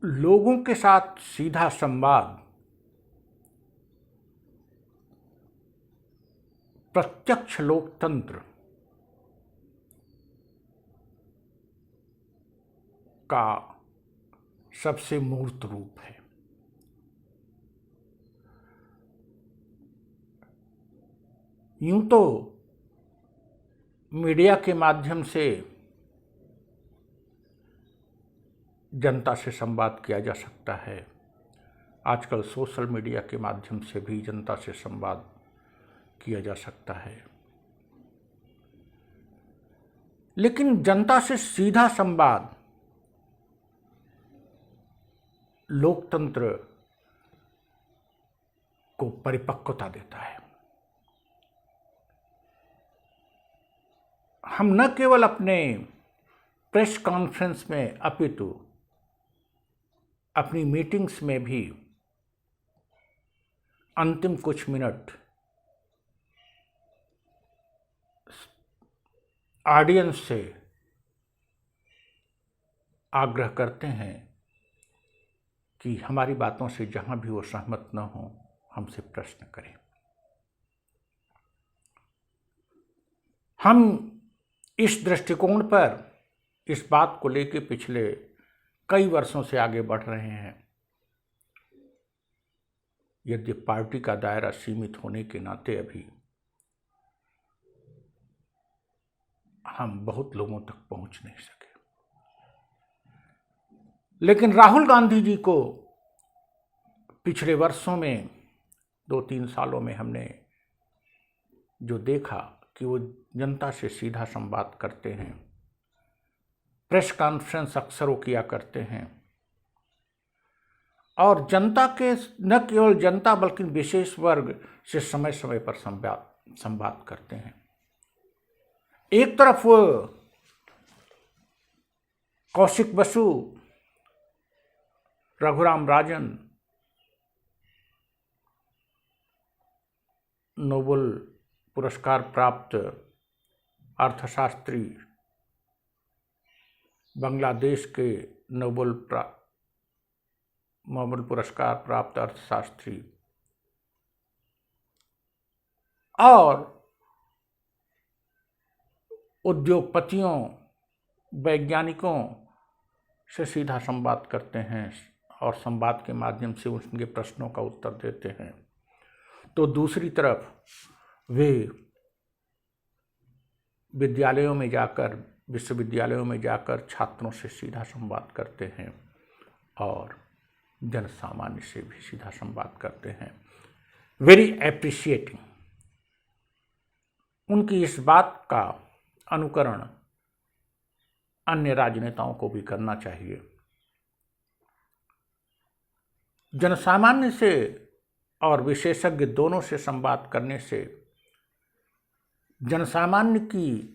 लोगों के साथ सीधा संवाद प्रत्यक्ष लोकतंत्र का सबसे मूर्त रूप है। यूं तो मीडिया के माध्यम से जनता से संवाद किया जा सकता है। आजकल सोशल मीडिया के माध्यम से भी जनता से संवाद किया जा सकता है, लेकिन जनता से सीधा संवाद लोकतंत्र को परिपक्वता देता है। हम न केवल अपने प्रेस कॉन्फ्रेंस में अपितु अपनी मीटिंग्स में भी अंतिम कुछ मिनट ऑडियंस से आग्रह करते हैं कि हमारी बातों से जहां भी वो सहमत न हो, हमसे प्रश्न करें। हम इस दृष्टिकोण पर इस बात को लेकर पिछले कई वर्षों से आगे बढ़ रहे हैं। यदि पार्टी का दायरा सीमित होने के नाते अभी हम बहुत लोगों तक पहुंच नहीं सके, लेकिन राहुल गांधी जी को पिछले वर्षों में 2-3 सालों में हमने जो देखा कि वो जनता से सीधा संवाद करते हैं, प्रेस कॉन्फ्रेंस अक्सर वो किया करते हैं और जनता के न केवल जनता बल्कि विशेष वर्ग से समय समय पर संवाद करते हैं। एक तरफ वो कौशिक बसु, रघुराम राजन, नोबेल पुरस्कार प्राप्त अर्थशास्त्री, बांग्लादेश के नोबेल पुरस्कार प्राप्त अर्थशास्त्री और उद्योगपतियों, वैज्ञानिकों से सीधा संवाद करते हैं और संवाद के माध्यम से उनके प्रश्नों का उत्तर देते हैं, तो दूसरी तरफ वे विद्यालयों में जाकर, विश्वविद्यालयों में जाकर छात्रों से सीधा संवाद करते हैं और जन सामान्य से भी सीधा संवाद करते हैं। Very appreciating. उनकी इस बात का अनुकरण अन्य राजनेताओं को भी करना चाहिए। जनसामान्य से और विशेषज्ञ दोनों से संवाद करने से जनसामान्य की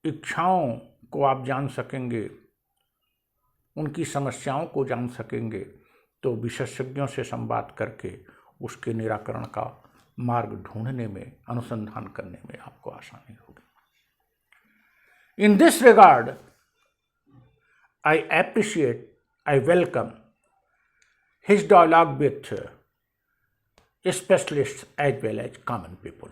इच्छाओं को आप जान सकेंगे, उनकी समस्याओं को जान सकेंगे, तो विशेषज्ञों से संवाद करके उसके निराकरण का मार्ग ढूंढने में, अनुसंधान करने में आपको आसानी होगी। In this regard, I appreciate, I welcome his dialogue with specialists as well as common people.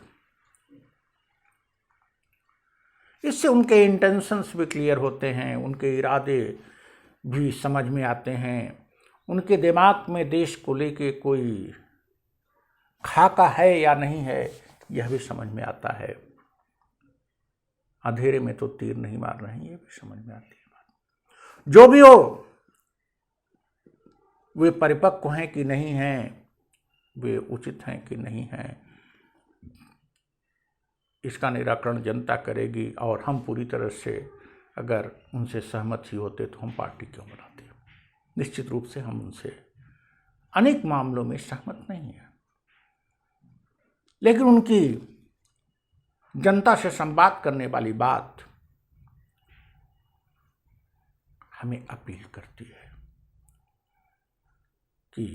इससे उनके इंटेंशंस भी क्लियर होते हैं, उनके इरादे भी समझ में आते हैं, उनके दिमाग में देश को लेके कोई खाका है या नहीं है यह भी समझ में आता है। अंधेरे में तो तीर नहीं मार रहे हैं, ये भी समझ में आती है बात। जो भी हो, वे परिपक्व हैं कि नहीं हैं, वे उचित हैं कि नहीं हैं, इसका निराकरण जनता करेगी और हम पूरी तरह से अगर उनसे सहमत ही होते तो हम पार्टी क्यों बनाते। निश्चित रूप से हम उनसे अनेक मामलों में सहमत नहीं हैं, लेकिन उनकी जनता से संवाद करने वाली बात हमें अपील करती है कि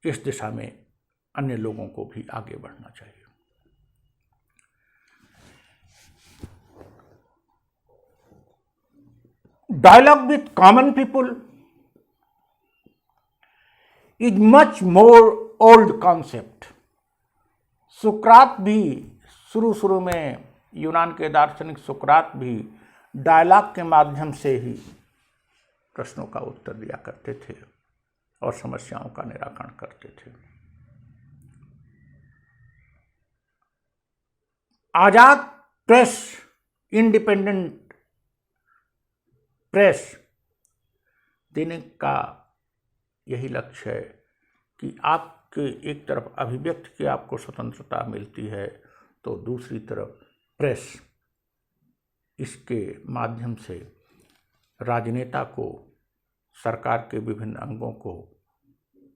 इस दिशा में अन्य लोगों को भी आगे बढ़ना चाहिए। dialogue with common people is much more old concept. सुकरात भी शुरू में, यूनान के दार्शनिक सुकरात भी डायलॉग के माध्यम से ही प्रश्नों का उत्तर दिया करते थे और समस्याओं का निराकरण करते थे। आजाद प्रेस, इंडिपेंडेंट प्रेस देने का यही लक्ष्य है कि आपके एक तरफ अभिव्यक्ति की आपको स्वतंत्रता मिलती है, तो दूसरी तरफ प्रेस इसके माध्यम से राजनेता को, सरकार के विभिन्न अंगों को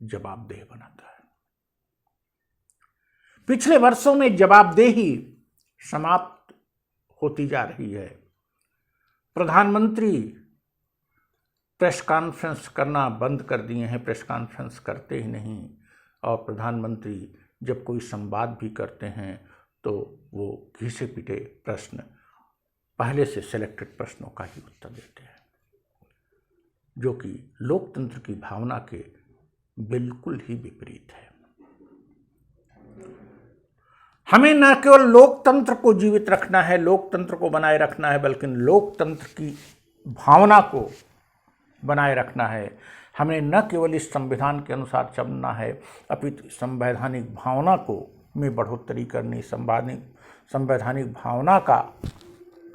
जवाबदेह बनाता है। पिछले वर्षों में जवाबदेही समाप्त होती जा रही है। प्रधानमंत्री प्रेस कॉन्फ्रेंस करना बंद कर दिए हैं, प्रेस कॉन्फ्रेंस करते ही नहीं, और प्रधानमंत्री जब कोई संवाद भी करते हैं तो वो घिसे पिटे प्रश्न, पहले से सिलेक्टेड प्रश्नों का ही उत्तर देते हैं, जो कि लोकतंत्र की भावना के बिल्कुल ही विपरीत है। हमें न केवल लोकतंत्र को जीवित रखना है, लोकतंत्र को बनाए रखना है, बल्कि लोकतंत्र की भावना को बनाए रखना है। हमें न केवल इस संविधान के अनुसार चलना है, अपितु संवैधानिक भावना को में बढ़ोतरी करनी, संवैधानिक भावना का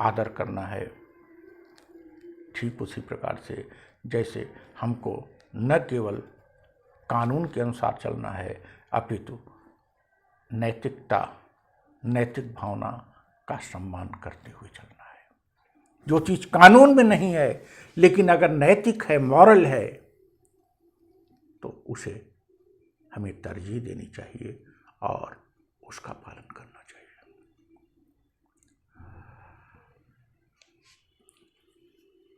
आदर करना है। ठीक उसी प्रकार से जैसे हमको न केवल कानून के अनुसार चलना है, अपितु नैतिकता, नैतिक भावना का सम्मान करते हुए चलना है। जो चीज़ कानून में नहीं है लेकिन अगर नैतिक है, मॉरल है, तो उसे हमें तरजीह देनी चाहिए और उसका पालन करना चाहिए।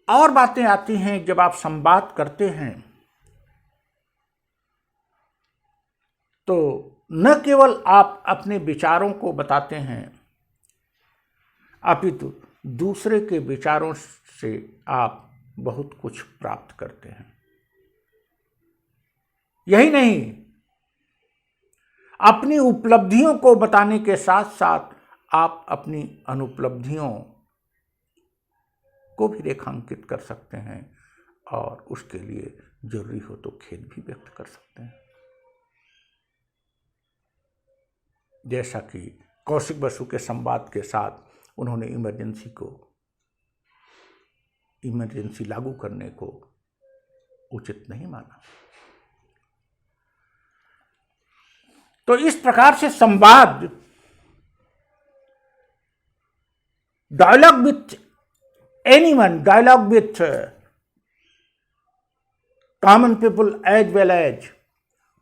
और बातें आती हैं जब आप संवाद करते हैं तो न केवल आप अपने विचारों को बताते हैं, अपितु दूसरे के विचारों से आप बहुत कुछ प्राप्त करते हैं। यही नहीं, अपनी उपलब्धियों को बताने के साथ साथ आप अपनी अनुपलब्धियों को भी रेखांकित कर सकते हैं और उसके लिए जरूरी हो तो खेद भी व्यक्त कर सकते हैं। जैसा कि कौशिक बसु के संवाद के साथ उन्होंने इमरजेंसी लागू करने को उचित नहीं माना। तो इस प्रकार से संवाद, dialogue with anyone, dialogue with common people as well as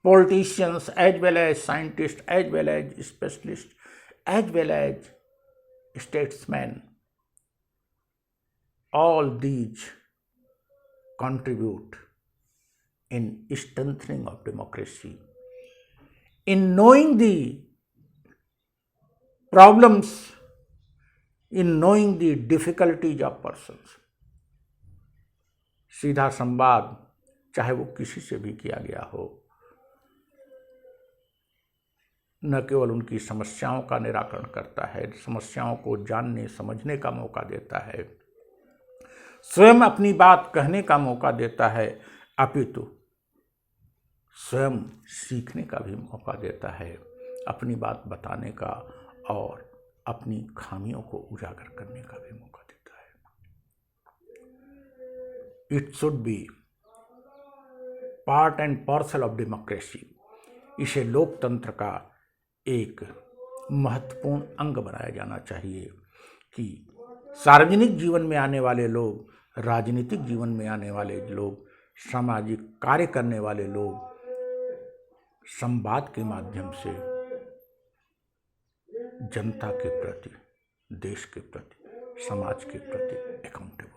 politicians, as well as scientists, as well as specialists, as well as statesmen, all these contribute in strengthening of democracy, in knowing the problems, in knowing the difficulties of persons. सीधा संवाद चाहे वो किसी से भी किया गया हो, न केवल उनकी समस्याओं का निराकरण करता है, समस्याओं को जानने समझने का मौका देता है, स्वयं अपनी बात कहने का मौका देता है, अपितु स्वयं सीखने का भी मौका देता है, अपनी बात बताने का और अपनी खामियों को उजागर करने का भी मौका देता है। It should be part and parcel of democracy. इसे लोकतंत्र का एक महत्वपूर्ण अंग बनाया जाना चाहिए कि सार्वजनिक जीवन में आने वाले लोग, राजनीतिक जीवन में आने वाले लोग, सामाजिक कार्य करने वाले लोग संवाद के माध्यम से जनता के प्रति, देश के प्रति, समाज के प्रति अकाउंटेबल